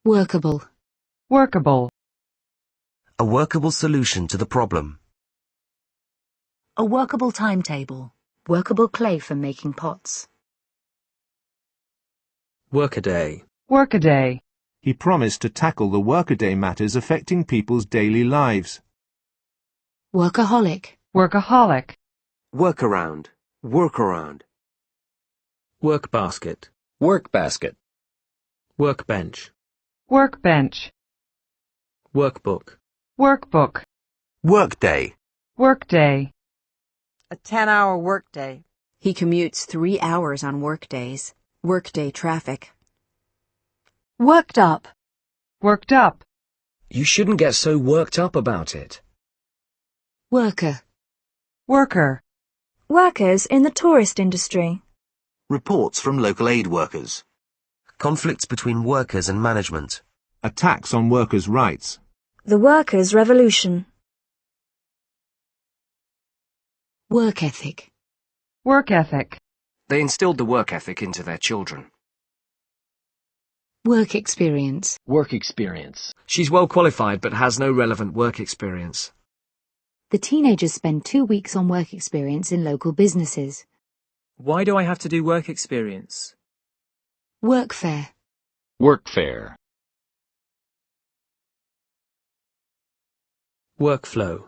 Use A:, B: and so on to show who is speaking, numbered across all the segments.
A: Workable.
B: Workable.
C: A workable solution to the problem.
A: A workable timetable. Workable clay for making pots.
D: Workaday.
B: Workaday.
E: He promised to tackle the workaday matters affecting people's daily lives.
A: Workaholic.
B: Workaholic.
C: Workaround. Workaround.
D: Workbasket.
F: Workbasket.
D: Workbench.
B: Workbench.
D: Workbook.
B: Workbook.
C: Workday.
B: Workday.
G: A 10-hour workday.
H: He commutes 3 hours on workdays. Workday traffic.
A: Worked up.
B: Worked up.
F: You shouldn't get so worked up about it.
A: Worker.
B: Worker.
I: Workers in the tourist industry.
C: Reports from local aid workers. Conflicts between workers and management.
E: Attacks on workers' rights.
I: The workers' revolution.
A: Work ethic.
B: Work ethic.
F: They instilled the work ethic into their children.
A: Work experience.
F: Work experience.
D: She's well qualified but has no relevant work experience.
A: The teenagers spend 2 weeks on work experience in local businesses.
J: Why do I have to do work experience?
A: Workfare.
F: Workfare.
D: Workflow.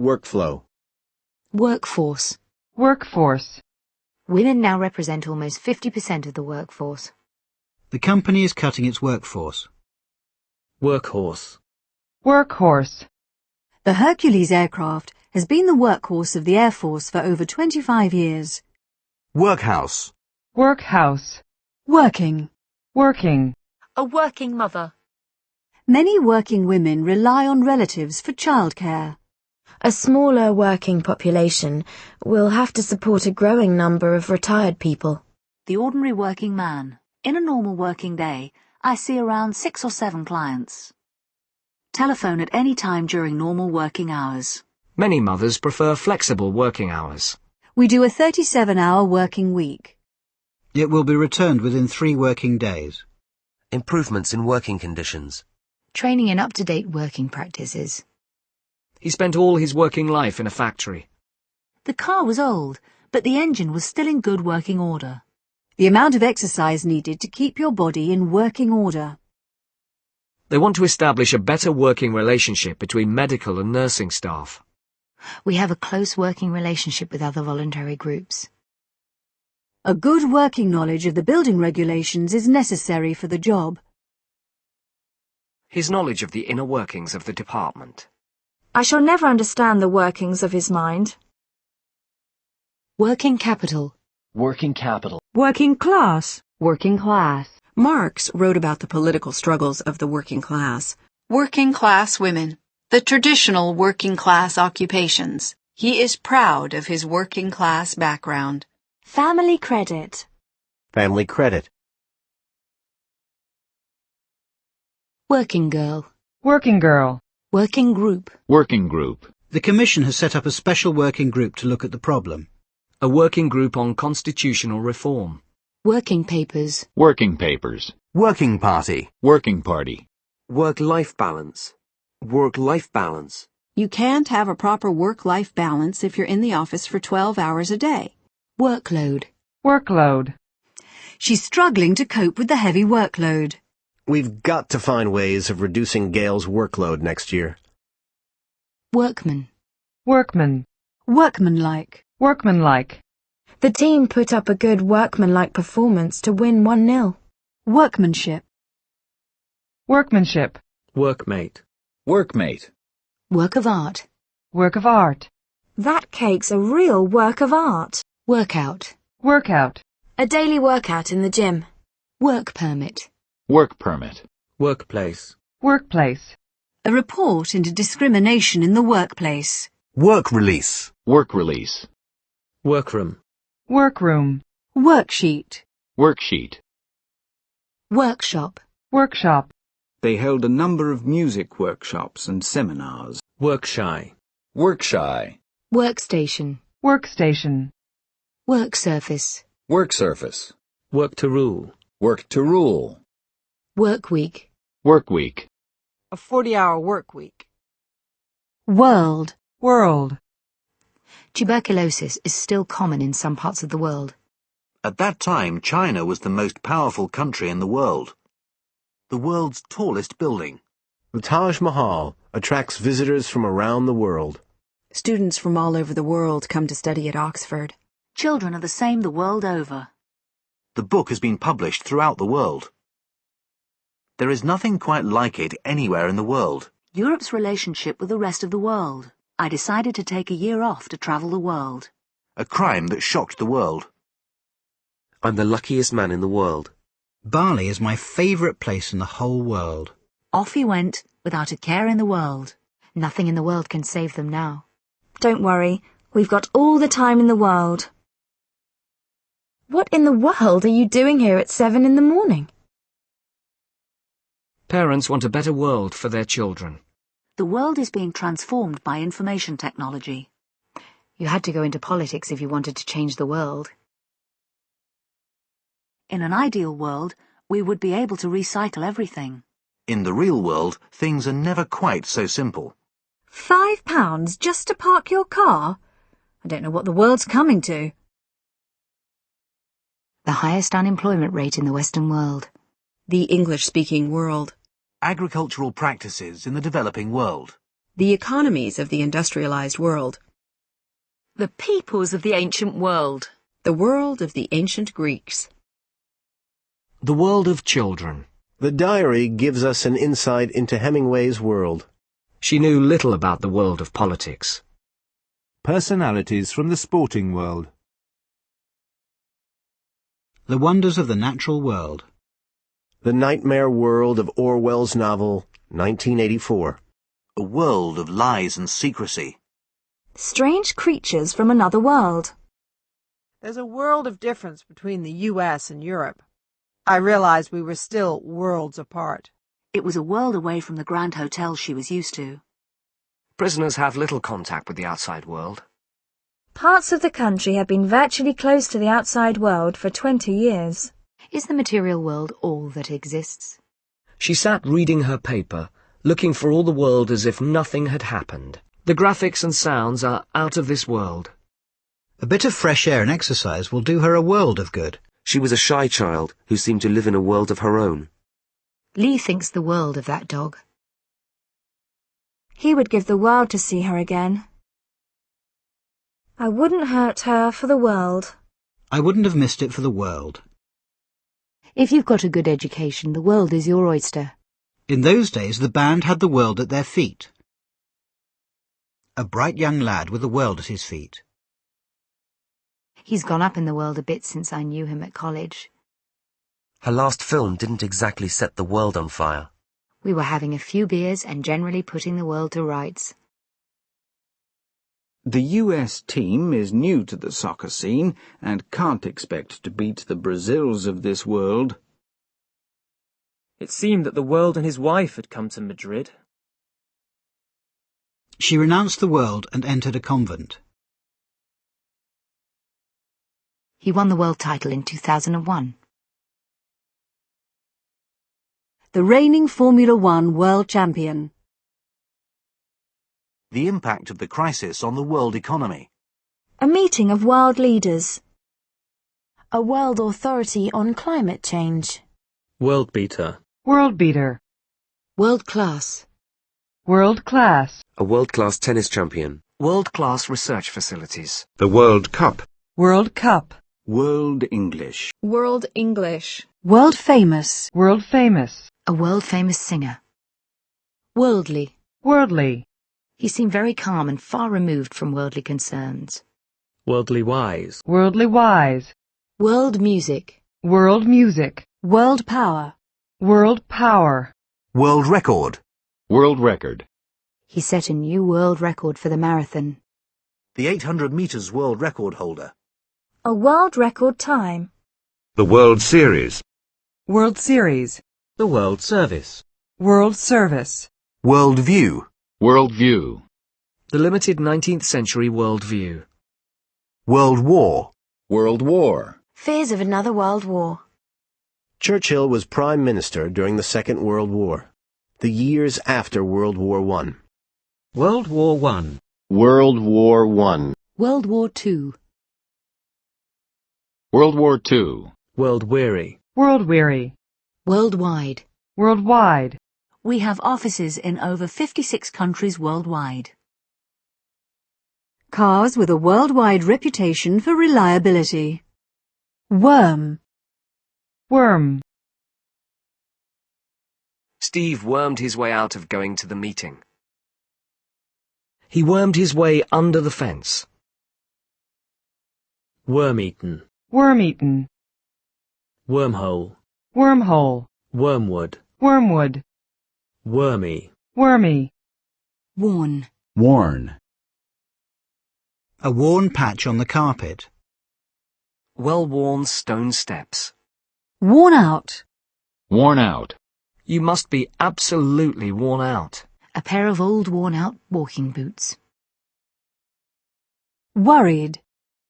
F: Workflow.
A: Workforce.
B: Workforce.
A: Women now represent almost 50% of the workforce.
K: The company is cutting its workforce.
D: Workhorse.
B: Workhorse.
L: The Hercules aircraft has been the workhorse of the Air Force for over 25 years.
C: Workhouse.
B: Workhouse.
L: Working.
B: Working.
A: A working mother.
L: Many working women rely on relatives for childcare.
I: A smaller working population will have to support a growing number of retired people.
A: The ordinary working man. In a normal working day, I see around 6 or 7 clients. Telephone at any time during normal working hours.
D: Many mothers prefer flexible working hours.
L: We do a 37-hour working week.
K: It will be returned within 3 working days.
C: Improvements in working conditions.
A: Training in up-to-date working practices.
D: He spent all his working life in a factory.
A: The car was old, but the engine was still in good working order.
L: The amount of exercise needed to keep your body in working order.
D: They want to establish a better working relationship between medical and nursing staff.
A: We have a close working relationship with other voluntary groups.
L: A good working knowledge of the building regulations is necessary for the job.
D: His knowledge of the inner workings of the department.
I: I shall never understand the workings of his mind.
A: Working capital.
F: Working capital.
L: Working class.
H: Working class.
G: Marx wrote about the political struggles of the working class.
M: Working class women. The traditional working class occupations. He is proud of his working class background.
I: Family credit.
C: Family credit.
A: Working girl.
B: Working girl.
A: Working group.
F: Working group.
K: The Commission has set up a special working group to look at the problem.
D: A working group on constitutional reform.
A: Working papers.
F: Working papers.
C: Working party.
F: Working party.
C: Work-life balance. Work-life balance.
G: You can't have a proper work-life balance if you're in the office for 12 hours a day.
A: Workload.
B: Workload.
L: She's struggling to cope with the heavy workload.
C: We've got to find ways of reducing Gail's workload next year.
A: Workman.
B: Workman.
L: Workmanlike.
B: Workmanlike.
I: The team put up a good workmanlike performance to win 1-0.
L: Workmanship.
B: Workmanship.
D: Workmate.
F: Workmate.
A: Work of art.
B: Work of art.
I: That cake's a real work of art.
A: Workout.
B: Workout.
I: A daily workout in the gym.
A: Work permit.
F: Work permit.
D: Workplace.
B: Workplace.
L: A report into discrimination in the workplace.
C: Work release.
F: Work release.
D: Workroom.
B: Workroom.
L: Worksheet.
F: Worksheet.
A: Workshop.
B: Workshop.
N: They held a number of music workshops and seminars.
D: Workshy.
F: Workshy.
A: Workstation.
B: Workstation.
A: Work surface.
F: Work surface.
D: Work to rule.
F: Work to rule.
A: Work week.
F: Work week.
O: A 40-hour work week.
L: World.
B: World.
H: Tuberculosis is still common in some parts of the world.
P: At that time, China was the most powerful country in the world. The world's tallest building.
Q: The Taj Mahal attracts visitors from around the world.
H: Students from all over the world come to study at Oxford.
A: Children are the same the world over.
P: The book has been published throughout the world. There is nothing quite like it anywhere in the world.
A: Europe's relationship with the rest of the world. I decided to take a year off to travel the world.
P: A crime that shocked the world.
C: I'm the luckiest man in the world.
K: Bali is my favourite place in the whole world.
A: Off he went, without a care in the world.
H: Nothing in the world can save them now.
I: Don't worry, we've got all the time in the world. What in the world are you doing here at 7 in the morning?
D: Parents want a better world for their children.
A: The world is being transformed by information technology.
H: You had to go into politics if you wanted to change the world.
A: In an ideal world, we would be able to recycle everything.
P: In the real world, things are never quite so simple.
L: £5 just to park your car? I don't know what the world's coming to.
H: The highest unemployment rate in the Western world.
G: The English-speaking world.
P: Agricultural practices in the developing world.
G: The economies of the industrialized world.
H: The peoples of the ancient world.
G: The world of the ancient Greeks.
D: The world of children.
Q: The diary gives us an insight into Hemingway's world.
D: She knew little about the world of politics.
E: Personalities from the sporting world.
K: The wonders of the natural world.
Q: The nightmare world of Orwell's novel, 1984.
P: A world of lies and secrecy.
I: Strange creatures from another world.
O: There's a world of difference between the US and Europe. I realized we were still worlds apart.
A: It was a world away from the grand hotel she was used to.
D: Prisoners have little contact with the outside world.
I: Parts of the country have been virtually close to the outside world for 20 years.
H: Is the material world all that exists?
D: She sat reading her paper, looking for all the world as if nothing had happened. The graphics and sounds are out of this world.
K: A bit of fresh air and exercise will do her a world of good.
C: She was a shy child who seemed to live in a world of her own.
H: Lee thinks the world of that dog.
I: He would give the world to see her again. I wouldn't hurt her for the world.
K: I wouldn't have missed it for the world.
H: If you've got a good education, the world is your oyster.
K: In those days, the band had the world at their feet. A bright young lad with the world at his feet.
H: He's gone up in the world a bit since I knew him at college.
C: Her last film didn't exactly set the world on fire.
H: We were having a few beers and generally putting the world to rights.
N: The US team is new to the soccer scene and can't expect to beat the Brazils of this world.
J: It seemed that the world and his wife had come to Madrid.
K: She renounced the world and entered a convent.
H: He won the world title in 2001.
L: The reigning Formula One world champion.
P: The impact of the crisis on the world economy.
I: A meeting of world leaders. A world authority on climate change.
J: World beater.
B: World beater.
H: World class.
B: World class.
C: A world-class tennis champion.
D: World-class research facilities.
E: The World Cup.
B: World cup.
N: World English.
G: World English.
L: World famous.
B: World famous.
H: A world-famous singer. Worldly.
B: Worldly.
H: He seemed very calm and far removed from worldly concerns.
J: Worldly wise.
B: Worldly wise.
H: World music.
B: World music.
L: World power.
B: World power.
P: World record.
F: World record.
H: He set a new world record for the marathon.
P: The 800 meters world record holder.
I: A world record time.
E: The World Series.
B: World series.
J: The world service.
B: World service.
P: World view.
F: World view.
D: The limited 19th century world view.
P: World war.
F: World war.
I: Fears of another world war.
Q: Churchill was Prime Minister during the Second World War. The years after World War I.
K: World War I.
F: World War I.
A: World War II.
F: World War II.
J: World weary.
B: World weary.
A: Worldwide.
B: Worldwide.
A: We have offices in over 56 countries worldwide.
L: Cars with a worldwide reputation for reliability. Worm.
B: Worm.
D: Steve wormed his way out of going to the meeting. He wormed his way under the fence.
J: Worm-eaten.
B: Worm-eaten.
J: Wormhole.
B: Wormhole.
J: Wormwood.
B: Wormwood.
J: Wormy.
B: Wormy.
A: Worn.
K: Worn. A worn patch on the carpet.
D: Well-worn stone steps.
L: Worn out.
F: Worn out.
D: You must be absolutely worn out.
A: A pair of old worn-out walking boots.
L: Worried.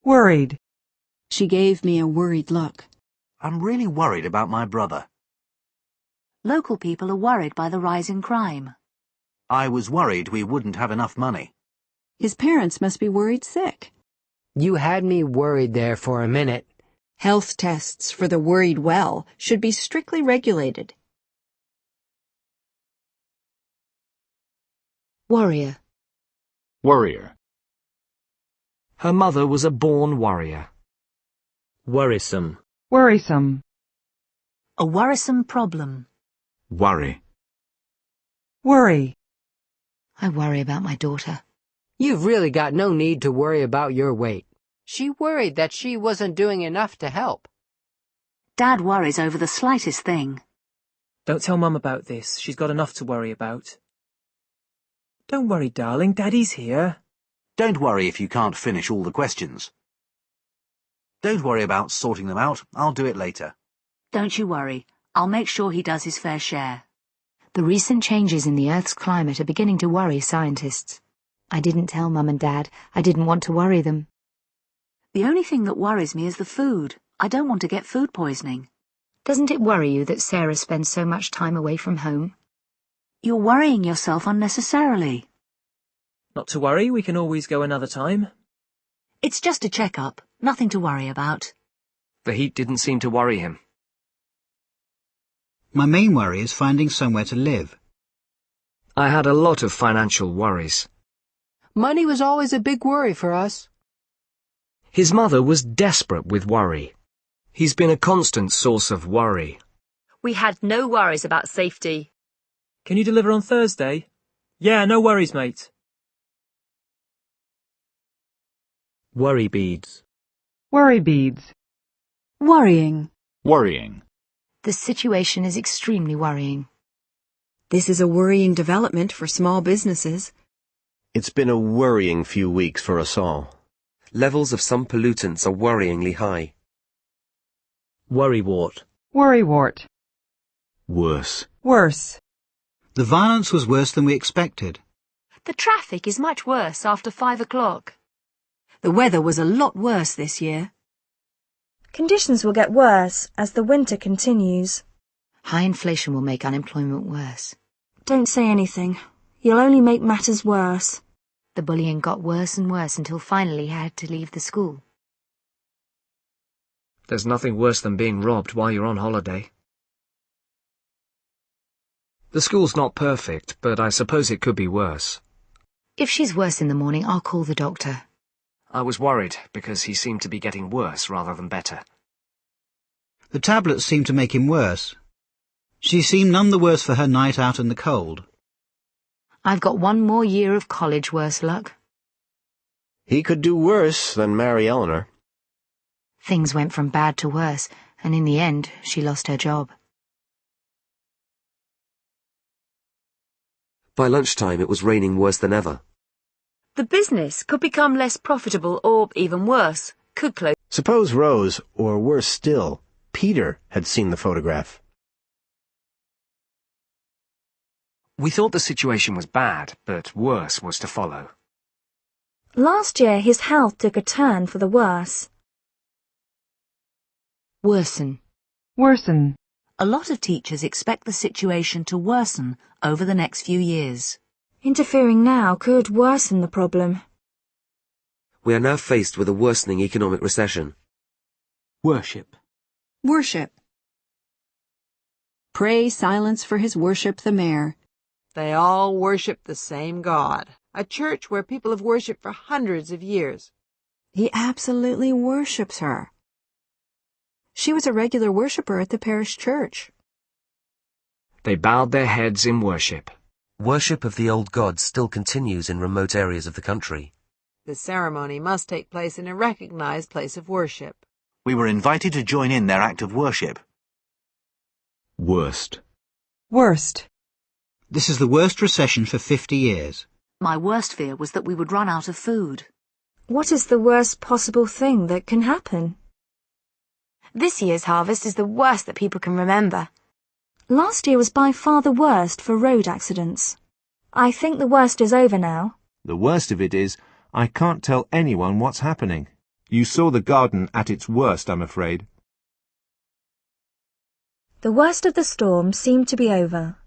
B: Worried.
G: She gave me a worried look.
P: I'm really worried about my brother.
A: Local people are worried by the rise in crime.
P: I was worried we wouldn't have enough money.
G: His parents must be worried sick.
R: You had me worried there for a minute.
G: Health tests for the worried well should be strictly regulated.
A: Warrior.
F: Worrier.
D: Her mother was a born worrier.
J: Worrisome.
B: Worrisome.
A: A worrisome problem.
P: Worry.
B: Worry.
A: I worry about my daughter.
R: You've really got no need to worry about your weight. She worried that she wasn't doing enough to help.
A: Dad worries over the slightest thing.
J: Don't tell Mum about this. She's got enough to worry about. Don't worry, darling. Daddy's here.
P: Don't worry if you can't finish all the questions. Don't worry about sorting them out. I'll do it later.
A: Don't you worry. I'll make sure he does his fair share. The recent changes in the Earth's climate are beginning to worry scientists. I didn't tell Mum and Dad. I didn't want to worry them. The only thing that worries me is the food. I don't want to get food poisoning. Doesn't it worry you that Sarah spends so much time away from home? You're worrying yourself unnecessarily.
J: Not to worry, we can always go another time.
A: It's just a checkup. Nothing to worry about.
D: The heat didn't seem to worry him.
K: My main worry is finding somewhere to live.
D: I had a lot of financial worries.
R: Money was always a big worry for us.
D: His mother was desperate with worry. He's been a constant source of worry.
I: We had no worries about safety.
J: Can you deliver on Thursday? Yeah, no worries, mate. Worry beads.
B: Worry beads.
L: Worrying.
F: Worrying.
A: The situation is extremely worrying.
G: This is a worrying development for small businesses.
Q: It's been a worrying few weeks for us all.
C: Levels of some pollutants are worryingly high.
J: Worrywart.
B: Worrywart.
K: Worse.
B: Worse.
K: The violence was worse than we expected.
I: The traffic is much worse after 5 o'clock.
L: The weather was a lot worse this year.
I: Conditions will get worse as the winter continues.
A: High inflation will make unemployment worse.
I: Don't say anything. You'll only make matters worse.
A: The bullying got worse and worse until finally he had to leave the school.
D: There's nothing worse than being robbed while you're on holiday. The school's not perfect, but I suppose it could be worse.
A: If she's worse in the morning, I'll call the doctor.
D: I was worried because he seemed to be getting worse rather than better.
K: The tablets seemed to make him worse. She seemed none the worse for her night out in the cold.
A: I've got one more year of college, worse luck.
Q: He could do worse than marry Eleanor.
A: Things went from bad to worse, and in the end, she lost her job.
C: By lunchtime, it was raining worse than ever.
I: The business could become less profitable or, even worse, could close.
Q: Suppose Rose, or worse still, Peter, had seen the photograph.
D: We thought the situation was bad, but worse was to follow.
I: Last year his health took a turn for the worse.
A: Worsen.
B: Worsen.
A: A lot of teachers expect the situation to worsen over the next few years.
I: Interfering now could worsen the problem.
C: We are now faced with a worsening economic recession.
J: Worship.
G: Worship. Pray silence for his worship the mayor.
O: They all worship the same God, a church where people have worshipped for hundreds of years.
G: He absolutely worships her. She was a regular worshiper at the parish church.
D: They bowed their heads in worship.
C: Worship of the old gods still continues in remote areas of the country.
O: The ceremony must take place in a recognized place of worship.
P: We were invited to join in their act of worship.
N: Worst.
B: Worst.
K: This is the worst recession for 50 years.
A: My worst fear was that we would run out of food.
I: What is the worst possible thing that can happen? This year's harvest is the worst that people can remember. Last year was by far the worst for road accidents. I think the worst is over now.
E: The worst of it is, I can't tell anyone what's happening. You saw the garden at its worst, I'm afraid.
I: The worst of the storm seemed to be over.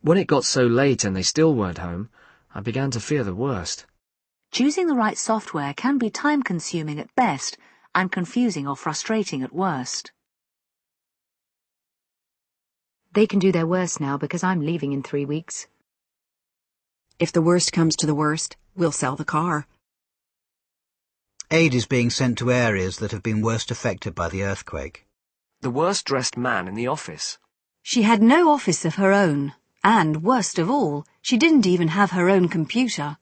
D: When it got so late and they still weren't home, I began to fear the worst.
A: Choosing the right software can be time-consuming at best and confusing or frustrating at worst. They can do their worst now because I'm leaving in 3 weeks.
G: If the worst comes to the worst, we'll sell the car.
K: Aid is being sent to areas that have been worst affected by the earthquake.
D: The worst-dressed man in the office.
L: She had no office of her own, and, worst of all, she didn't even have her own computer.